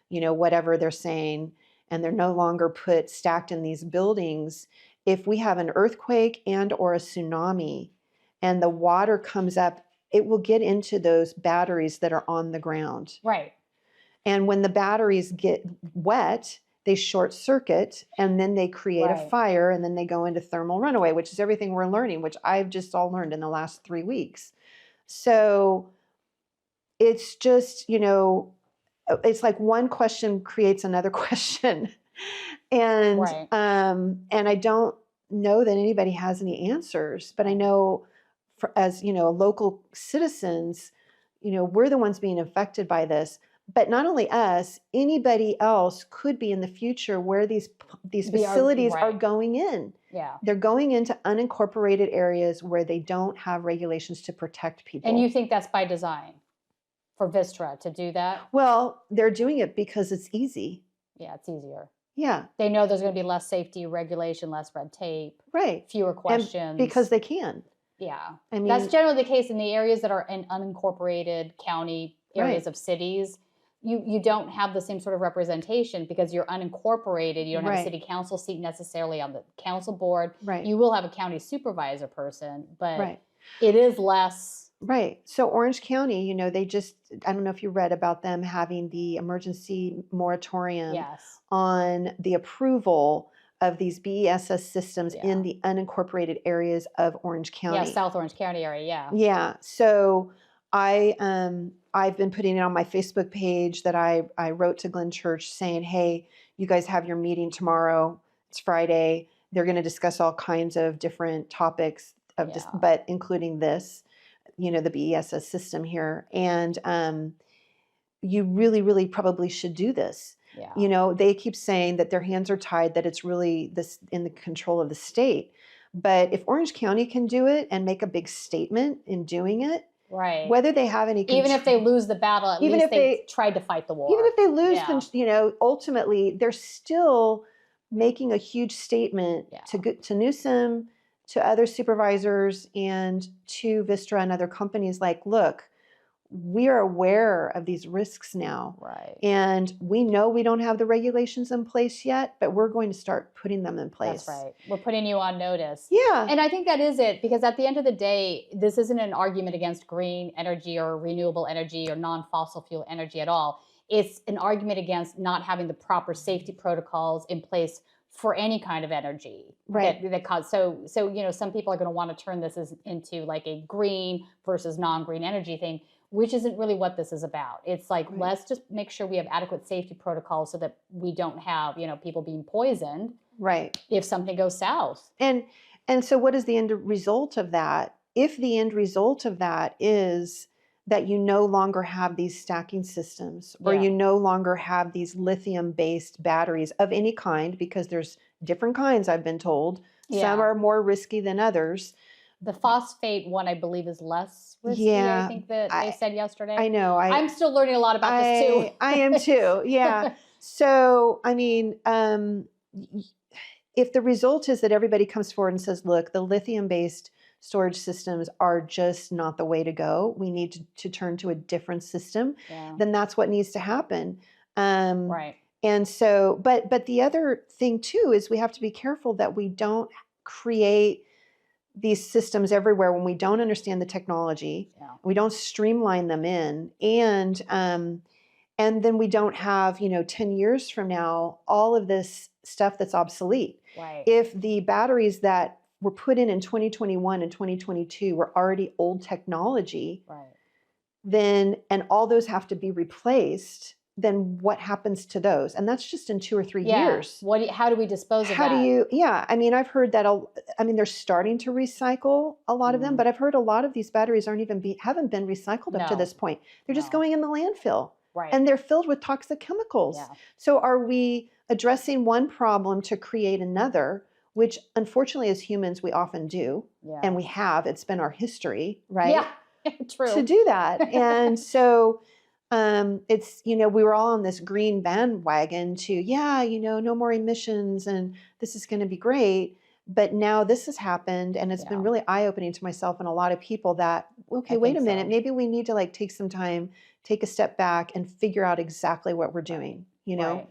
A: whatever they're saying, and they're no longer stacked in these buildings, if we have an earthquake and or a tsunami and the water comes up, it will get into those batteries that are on the ground.
B: Right.
A: And when the batteries get wet, they short circuit and then they create a fire and then they go into thermal runaway, which is everything we're learning, which I've just all learned in the last 3 weeks. So it's just, it's like one question creates another question. And I don't know that anybody has any answers, but I know as local citizens, we're the ones being affected by this. But not only us, anybody else could be in the future where these facilities are going in.
B: Yeah.
A: They're going into unincorporated areas where they don't have regulations to protect people.
B: And you think that's by design for Vistra to do that?
A: Well, they're doing it because it's easy.
B: Yeah, it's easier.
A: Yeah.
B: They know there's going to be less safety regulation, less red tape.
A: Right.
B: Fewer questions.
A: And because they can.
B: Yeah.
A: I mean,
B: that's generally the case in the areas that are in unincorporated county areas of cities. You don't have the same sort of representation because you're unincorporated. You don't have a city council seat necessarily on the council board.
A: Right.
B: You will have a county supervisor person, but it is less.
A: Right. So Orange County, I don't know if you read about them having the emergency moratorium on the approval of these BESS systems in the unincorporated areas of Orange County.
B: Yeah, South Orange County area,
A: Yeah. So I've been putting it on my Facebook page that I wrote to Glenn Church saying, hey, you guys have your meeting tomorrow. It's Friday. They're going to discuss all kinds of different topics but including this, the BESS system here. And you really, really probably should do this. Yeah. They keep saying that their hands are tied, that it's really this in the control of the state. But if Orange County can do it and make a big statement in doing it, whether they have any
B: even if they lose the battle, at least they tried to fight the war.
A: Even if they lose, ultimately they're still making a huge statement to Newsom, to other supervisors, and to Vistra and other companies. Like, look, we are aware of these risks now.
B: Right.
A: And we know we don't have the regulations in place yet, but we're going to start putting them in place.
B: That's right. We're putting you on notice.
A: Yeah.
B: And I think that is it, because at the end of the day, this isn't an argument against green energy or renewable energy or non-fossil fuel energy at all. It's an argument against not having the proper safety protocols in place for any kind of energy.
A: Right.
B: So some people are going to want to turn this into like a green versus non-green energy thing, which isn't really what this is about. It's like, let's just make sure we have adequate safety protocols so that we don't have, people being poisoned.
A: Right.
B: If something goes south.
A: And so what is the end result of that? If the end result of that is that you no longer have these stacking systems, or you no longer have these lithium-based batteries of any kind, because there's different kinds, I've been told. Some are more risky than others.
B: The phosphate one, I believe, is less risky.
A: Yeah,
B: I think that they said yesterday.
A: I know.
B: I'm still learning a lot about this too.
A: I am too. Yeah. So, I mean, if the result is that everybody comes forward and says, look, the lithium-based storage systems are just not the way to go, we need to turn to a different system, then that's what needs to happen.
B: Right.
A: And so, but the other thing too is we have to be careful that we don't create these systems everywhere when we don't understand the technology, we don't streamline them in, and then we don't have, 10 years from now, all of this stuff that's obsolete.
B: Right.
A: If the batteries that were put in 2021 and 2022 were already old technology, then, and all those have to be replaced, then what happens to those? And that's just in 2 or 3 years.
B: How do we dispose of that?
A: I mean, I've heard that, they're starting to recycle a lot of them, but I've heard a lot of these batteries haven't been recycled up to this point. They're just going in the landfill.
B: Right.
A: And they're filled with toxic chemicals. Yeah. So are we addressing one problem to create another, which unfortunately as humans we often do, and we have, it's been our history, right?
B: Yeah, true.
A: To do that. And so it's, we were all on this green bandwagon to, no more emissions and this is going to be great. But now this has happened and it's been really eye-opening to myself and a lot of people that, okay, wait a minute, maybe we need to take some time, take a step back and figure out exactly what we're doing,
B: Right.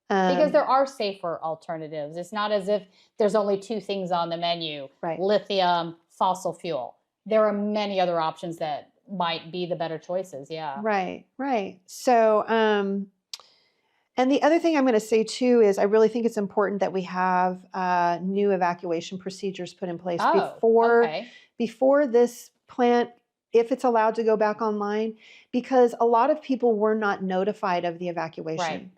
B: Because there are safer alternatives. It's not as if there's only 2 things on the menu, lithium, fossil fuel. There are many other options that might be the better choices. Yeah.
A: Right. So, and the other thing I'm going to say too is I really think it's important that we have new evacuation procedures put in place before this plant, if it's allowed to go back online, because a lot of people were not notified of the evacuation.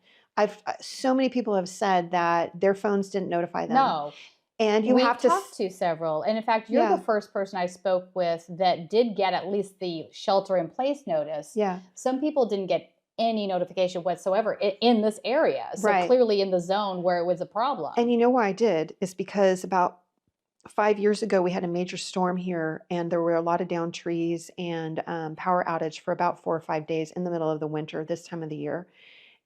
A: So many people have said that their phones didn't notify them. No. And we have to
B: talk to several. And in fact, you're the first person I spoke with that did get at least the shelter in place notice.
A: Yeah.
B: Some people didn't get any notification whatsoever in this area. So clearly in the zone where it was a problem.
A: And you know why I did is because about 5 years ago, we had a major storm here and there were a lot of downed trees and power outage for about 4 or 5 days in the middle of the winter, this time of the year.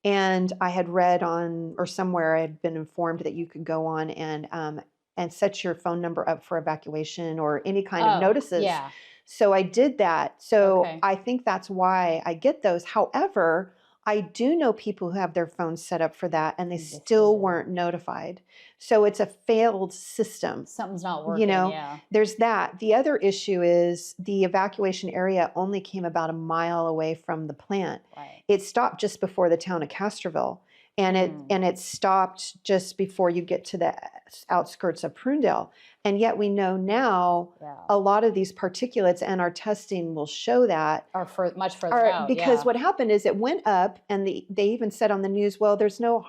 A: And I had read or somewhere I had been informed that you could go on and set your phone number up for evacuation or any kind of notices.
B: Yeah.
A: So I did that. So I think that's why I get those. However, I do know people who have their phones set up for that and they still weren't notified. So it's a failed system.
B: Something's not working.
A: There's that. The other issue is the evacuation area only came about a mile away from the plant.
B: Right.
A: It stopped just before the town of Castroville. And it stopped just before you get to the outskirts of Prunedale. And yet we know now a lot of these particulates, and our testing will show that,
B: are much further out.
A: Because what happened is it went up, and they even said on the news, well, there's no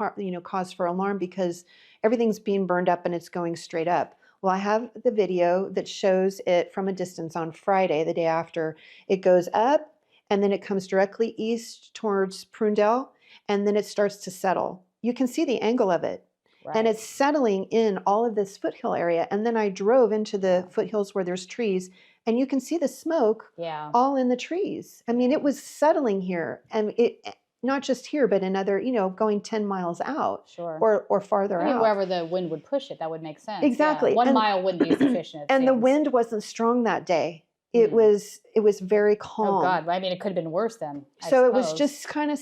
A: cause for alarm because everything's being burned up and it's going straight up. Well, I have the video that shows it from a distance on Friday, the day after. It goes up, and then it comes directly east towards Prunedale. And then it starts to settle. You can see the angle of it. Right. And it's settling in all of this foothill area. And then I drove into the foothills where there's trees and you can see the smoke all in the trees. I mean, it was settling here. And it not just here, but in other, going 10 miles out or farther out.
B: Wherever the wind would push it, that would make sense.
A: Exactly.
B: Yeah. 1 mile wouldn't be sufficient.
A: And the wind wasn't strong that day. It was very calm.
B: Oh God! I mean, it could have been worse then.
A: So it was just kind of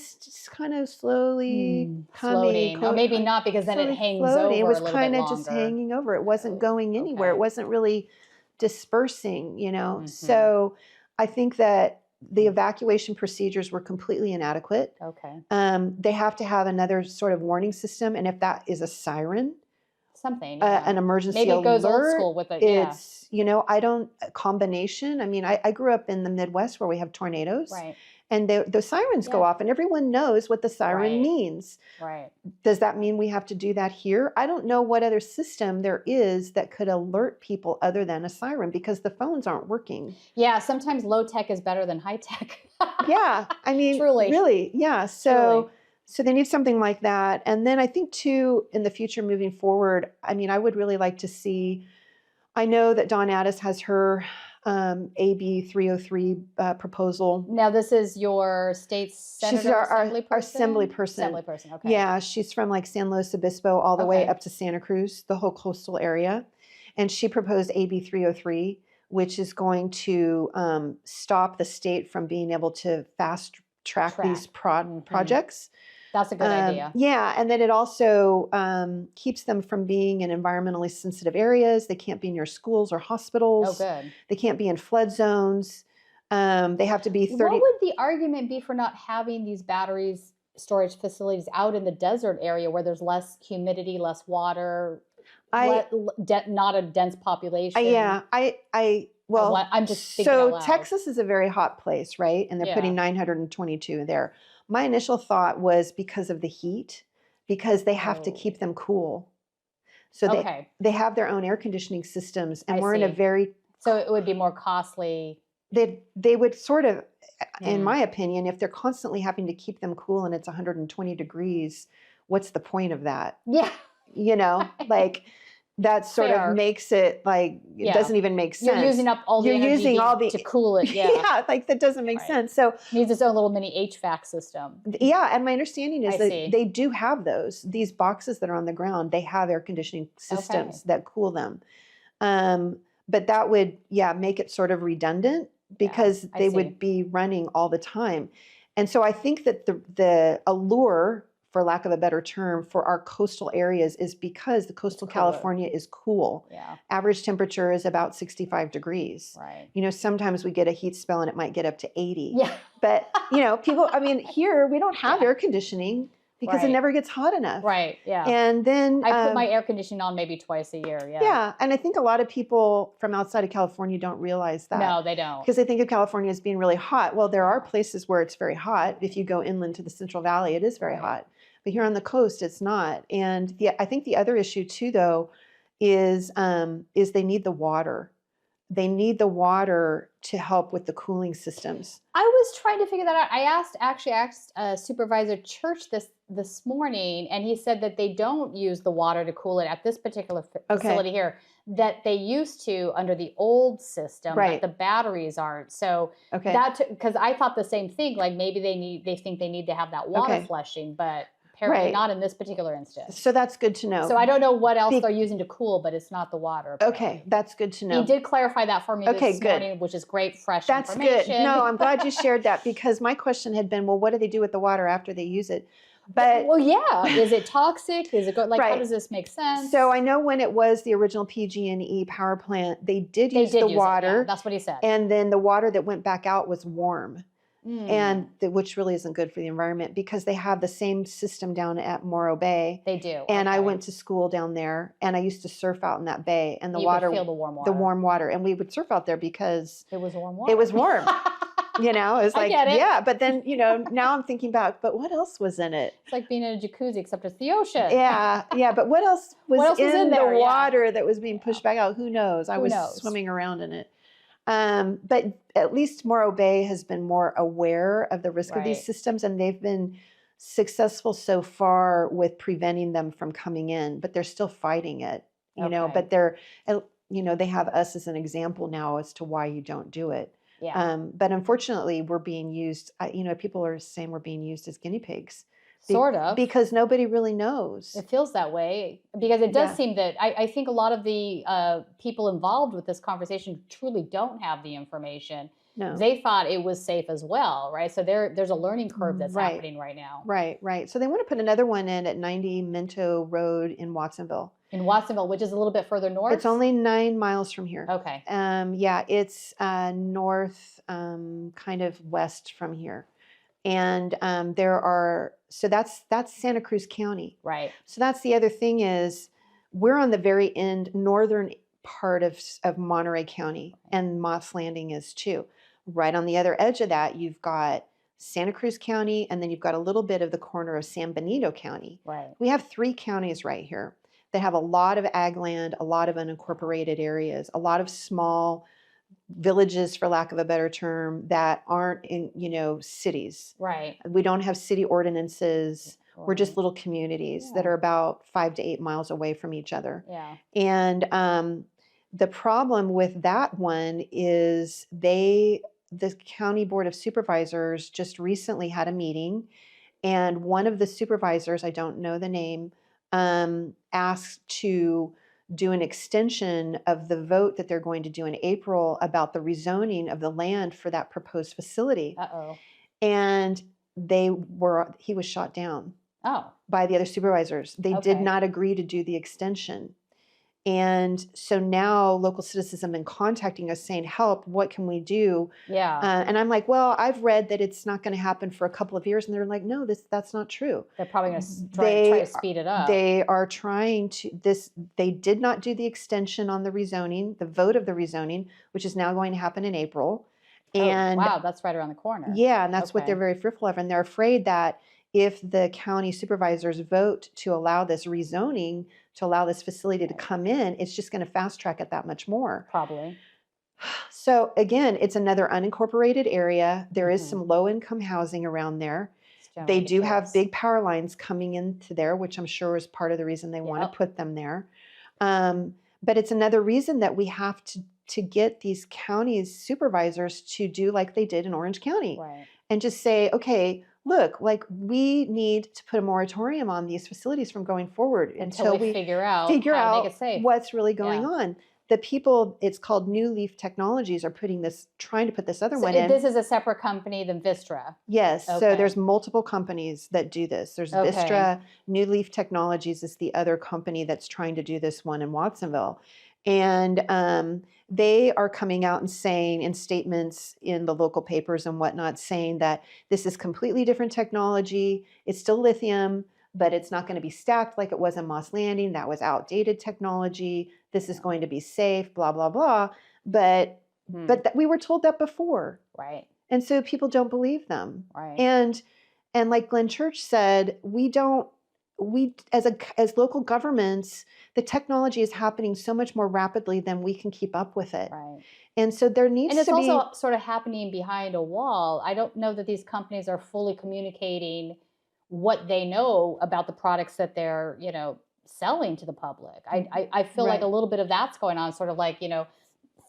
A: slowly
B: floating. Or maybe not, because then it hangs over.
A: It was
B: kind of
A: just hanging over. It wasn't going anywhere. It wasn't really dispersing. So I think that the evacuation procedures were completely inadequate.
B: Okay.
A: They have to have another sort of warning system, and if that is a siren.
B: Something,
A: an emergency
B: maybe it
A: alert.
B: Goes old school with it.
A: It's combination. I mean, I grew up in the Midwest where we have tornadoes, and the sirens go off, and everyone knows what the siren means.
B: Right.
A: Does that mean we have to do that here? I don't know what other system there is that could alert people other than a siren, because the phones aren't working.
B: Yeah, sometimes low tech is better than high tech.
A: Yeah, I mean,
B: truly,
A: really, yeah. So.
B: Truly.
A: So they need something like that. And then I think too, in the future moving forward, I mean, I would really like to see, I know that Dawn Addis has her AB 303 proposal.
B: Now, this is your state senator,
A: She's our
B: assembly person?
A: assembly person.
B: Assembly person, okay.
A: Yeah, she's from like San Luis Obispo all the way
B: Okay.
A: up to Santa Cruz, the whole coastal area. And she proposed AB 303, which is going to stop the state from being able to fast track these projects.
B: That's a good idea.
A: Yeah, and then it also keeps them from being in environmentally sensitive areas. They can't be near schools or hospitals.
B: Oh, good.
A: They can't be in flood zones. They have to be 30.
B: What would the argument be for not having these batteries storage facilities out in the desert area where there's less humidity, less water, not a dense population?
A: Well,
B: I'm just thinking out loud.
A: Texas is a very hot place, right? And they're putting 922 there. My initial thought was because of the heat, because they have to keep them cool. So they have their own air conditioning systems, and we're in a very...
B: So it would be more costly.
A: They would sort of, in my opinion, if they're constantly having to keep them cool and it's 120 degrees, what's the point of that?
B: Yeah.
A: You know, like... That sort of makes it like, it doesn't even make sense.
B: You're using up all the energy to cool it. Yeah.
A: Yeah, like that doesn't make sense. So
B: it needs its own little mini HVAC system.
A: Yeah, and my understanding is that they do have those. These boxes that are on the ground, they have air conditioning systems that cool them. But that would, make it sort of redundant because they would be running all the time. And so I think that the allure, for lack of a better term, for our coastal areas is because the coastal California is cool.
B: Yeah.
A: Average temperature is about 65 degrees.
B: Right.
A: You know, sometimes we get a heat spell and it might get up to 80.
B: Yeah.
A: But, you know, people, I mean, here we don't have air conditioning because it never gets hot enough.
B: Right, yeah.
A: And then...
B: I put my air conditioning on maybe twice a year,
A: Yeah, and I think a lot of people from outside of California don't realize that.
B: No, they don't.
A: Because they think of California as being really hot. Well, there are places where it's very hot. If you go inland to the Central Valley, it is very hot. But here on the coast, it's not. And I think the other issue too, though, is they need the water. They need the water to help with the cooling systems.
B: I was trying to figure that out. I actually asked Supervisor Church this morning, and he said that they don't use the water to cool it at this particular facility here. That they used to under the old system, but the batteries aren't. So because I thought the same thing. Like maybe they think they need to have that water flushing, but apparently not in this particular instance.
A: So that's good to know.
B: So I don't know what else they're using to cool, but it's not the water. Apparently.
A: Okay, that's good to know.
B: He did clarify that for me this morning, which is great, fresh information.
A: That's good. No, I'm glad you shared that because my question had been, well, what do they do with the water after they use it? But
B: well, is it toxic? Is it good? Like, how does this make sense?
A: So I know when it was the original PG&E power plant, they did use the water.
B: That's what he said.
A: And then the water that went back out was warm. And which really isn't good for the environment because they have the same system down at Morro Bay.
B: They do.
A: And I went to school down there, and I used to surf out in that bay, and
B: you could feel the warm water.
A: The warm water, and we would surf out there because
B: it was warm water.
A: It was warm. You know, it was like,
B: I get it.
A: But then, you know, now I'm thinking back, but what else was in it?
B: It's like being in a jacuzzi, except it's the ocean.
A: Yeah, but what else was in the water that was being pushed back out? Who knows? I was swimming around in it. But at least Morro Bay has been more aware of the risk of these systems, and they've been successful so far with preventing them from coming in, but they're still fighting it, you know, but they have us as an example now as to why you don't do it.
B: Yeah.
A: But unfortunately, we're being used, people are saying we're being used as guinea pigs.
B: Sort of.
A: Because nobody really knows.
B: It feels that way. Because it does seem that I think a lot of the people involved with this conversation truly don't have the information.
A: No.
B: They thought it was safe as well, right? So there's a learning curve that's happening right now.
A: Right. So they want to put another one in at 90 Minto Road in Watsonville.
B: In Watsonville, which is a little bit further north?
A: It's only 9 miles from here.
B: Okay.
A: It's north, kind of west from here. And so that's Santa Cruz County.
B: Right.
A: So that's the other thing is we're on the very northern part of Monterey County, and Moss Landing is too. Right on the other edge of that, you've got Santa Cruz County, and then you've got a little bit of the corner of San Benito County.
B: Right.
A: We have 3 counties right here that have a lot of ag land, a lot of unincorporated areas, a lot of small villages, for lack of a better term, that aren't in, cities.
B: Right.
A: We don't have city ordinances. We're just
B: Right.
A: little communities that
B: Yeah.
A: are about 5 to 8 miles away from each other.
B: Yeah.
A: And the problem with that one is the County Board of Supervisors just recently had a meeting, and one of the supervisors, I don't know the name, asked to do an extension of the vote that they're going to do in April about the rezoning of the land for that proposed facility.
B: Uh-oh.
A: And he was shot down
B: Oh.
A: by the other supervisors. They did
B: Okay.
A: not agree to do the extension. And so now local citizens have been contacting us saying, help, what can we do?
B: Yeah.
A: And I'm like, well, I've read that it's not going to happen for a couple of years. And they're like, no, that's not true.
B: They're probably going to try to speed it up.
A: They are trying they did not do the extension on the rezoning, the vote of the rezoning, which is now going to happen in April. And
B: wow, that's right around the corner.
A: yeah, and that's what
B: Okay.
A: they're very fearful of. And they're afraid that if the county supervisors vote to allow this rezoning, to allow this facility to come in, it's just going to fast track it that much more.
B: Probably.
A: So again, it's another unincorporated area. There is
B: Mhm.
A: some low income housing around there.
B: It's generally
A: They
B: the
A: do have
B: case.
A: big power lines coming into there, which I'm sure is part of the reason they want
B: Yep.
A: to put them there. But it's another reason that we have to get these counties supervisors to do like they did in Orange County
B: Right.
A: and just say, okay, look, like we need to put a moratorium on these facilities from going forward
B: Until we figure out how to make it safe.
A: what's really going
B: Yeah.
A: on. The people, it's called New Leaf Technologies, are trying to put this other
B: So
A: one in.
B: this is a separate company than Vistra.
A: Yes. So
B: Okay.
A: there's multiple companies that do this. There's
B: Okay.
A: Vistra. New Leaf Technologies is the other company that's trying to do this one in Watsonville. And they are coming out and saying in statements in the local papers and whatnot, saying that this is completely different technology. It's still lithium, but it's not going to be stacked like it was in Moss Landing. That was outdated technology. This is going to be safe, blah, blah, blah. But we were told that before.
B: Right.
A: And so people don't believe them.
B: Right.
A: And like Glenn Church said, as local governments, the technology is happening so much more rapidly than we can keep up with it.
B: Right.
A: And so there needs
B: And it's
A: to be
B: also sort of happening behind a wall. I don't know that these companies are fully communicating what they know about the products that they're, selling to the public. I feel like
A: Right.
B: a little bit of that's going on, sort of like,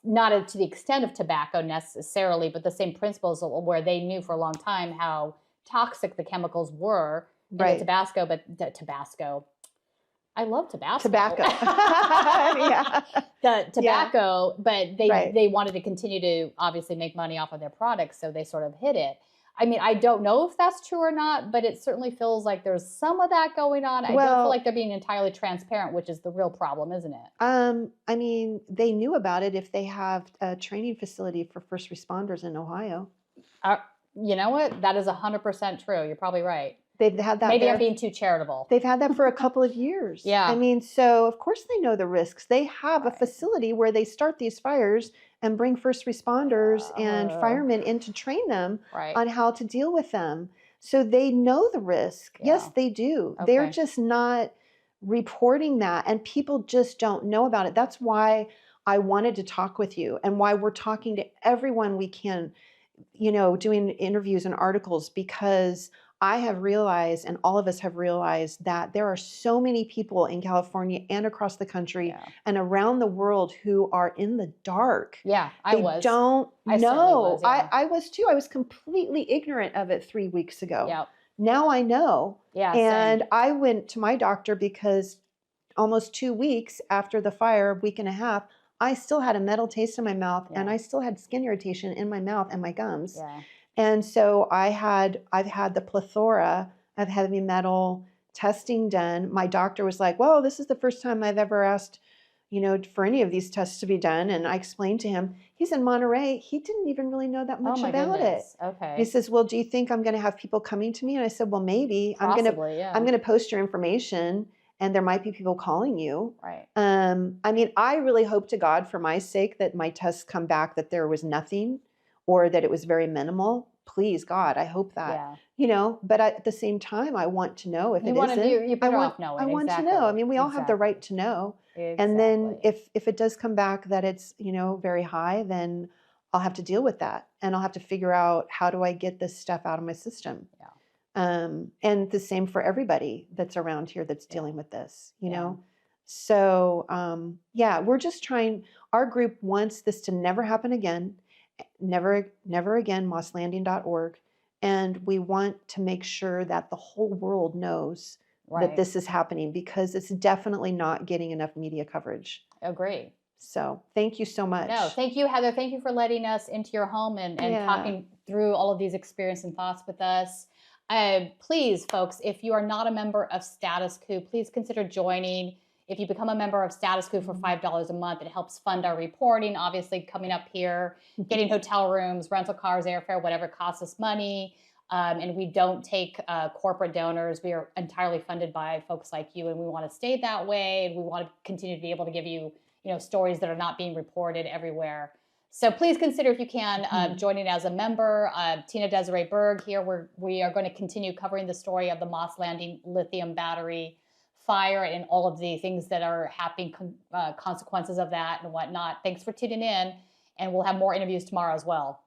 B: not to the extent of tobacco necessarily, but the same principles where they knew for a long time how toxic the chemicals were in
A: Right.
B: the Tabasco, but the Tabasco. I love Tabasco.
A: tobacco. Yeah.
B: The tobacco, but they
A: Right.
B: they wanted to continue to obviously make money off of their products, so they sort of hid it. I mean, I don't know if that's true or not, but it certainly feels like there's some of that going on. I don't
A: Well-
B: feel like they're being entirely transparent, which is the real problem, isn't it?
A: I mean, they knew about it if they have a training facility for first responders in Ohio.
B: You know what? That is 100% true. You're probably right.
A: They've had that
B: Maybe
A: there.
B: I'm being too charitable.
A: They've had that for a couple of years.
B: Yeah.
A: I mean, so of course they know the risks. They have a
B: Right.
A: facility where they start these fires and bring first responders and firemen in to train them
B: Right.
A: on how to deal with them. So they know the risk. Yes,
B: Yeah.
A: they do. They're
B: Okay.
A: just not reporting that, and people just don't know about it. That's why I wanted to talk with you and why we're talking to everyone we can, doing interviews and articles, because I have realized, and all of us have realized, that there are so many people in California and across the country
B: Yeah.
A: and around the world who are in the dark.
B: Yeah, I
A: They
B: was.
A: don't
B: I certainly
A: know.
B: was, yeah.
A: I was too. I was completely ignorant of it 3 weeks ago.
B: Yeah.
A: Now I know.
B: Yeah.
A: And
B: same.
A: I went to my doctor because almost 2 weeks after the fire, a week and a half, I still had a metal taste in my mouth, and
B: Yeah.
A: I still had skin irritation in my mouth and my gums.
B: Yeah.
A: And so I've had the plethora of heavy metal testing done. My doctor was like, well, this is the first time I've ever asked, for any of these tests to be done. And I explained to him, he's in Monterey. He didn't even really know that much
B: Oh my
A: about
B: goodness.
A: it.
B: Okay.
A: He says, well, do you think I'm going to have people coming to me? And I said, well, maybe.
B: Possibly, yeah.
A: I'm going to post your information, and there might be people calling you.
B: Right.
A: I mean, I really hope to God, for my sake, that my tests come back that there was nothing, or that it was very minimal. Please, God, I hope that.
B: Yeah.
A: But at the same time, I want to know if
B: You
A: it
B: want to
A: isn't.
B: you're better
A: I want,
B: off knowing.
A: I want
B: Exactly.
A: to know. I mean, we all have the right to know. And then if it does come back that it's, very high, then I'll have to deal with that. And I'll have to figure out, how do I get this stuff out of my system?
B: Yeah.
A: And the same for everybody that's around here that's dealing with this, you know? So, yeah, we're just trying, our group wants this to never happen again, never again, mosslanding.org. And we want to make sure that the whole world knows that this is happening, because it's definitely not getting enough media coverage.
B: Agree.
A: So thank you so much.
B: No, thank you, Heather. Thank you for letting us into your home and talking through all of these experiences and thoughts with us. Please, folks, if you are not a member of Status Coup, please consider joining. If you become a member of Status Coup for $5 a month, it helps fund our reporting, obviously coming up here, getting hotel rooms, rental cars, airfare, whatever costs us money. And we don't take corporate donors. We are entirely funded by folks like you, and we want to stay that way. And we want to continue to be able to give you, stories that are not being reported everywhere. So please consider, if you can, joining as a member. Tina-Desiree Berg here. We are going to continue covering the story of the Moss Landing lithium battery fire and all of the things that are happening, consequences of that and whatnot. Thanks for tuning in, and we'll have more interviews tomorrow as well.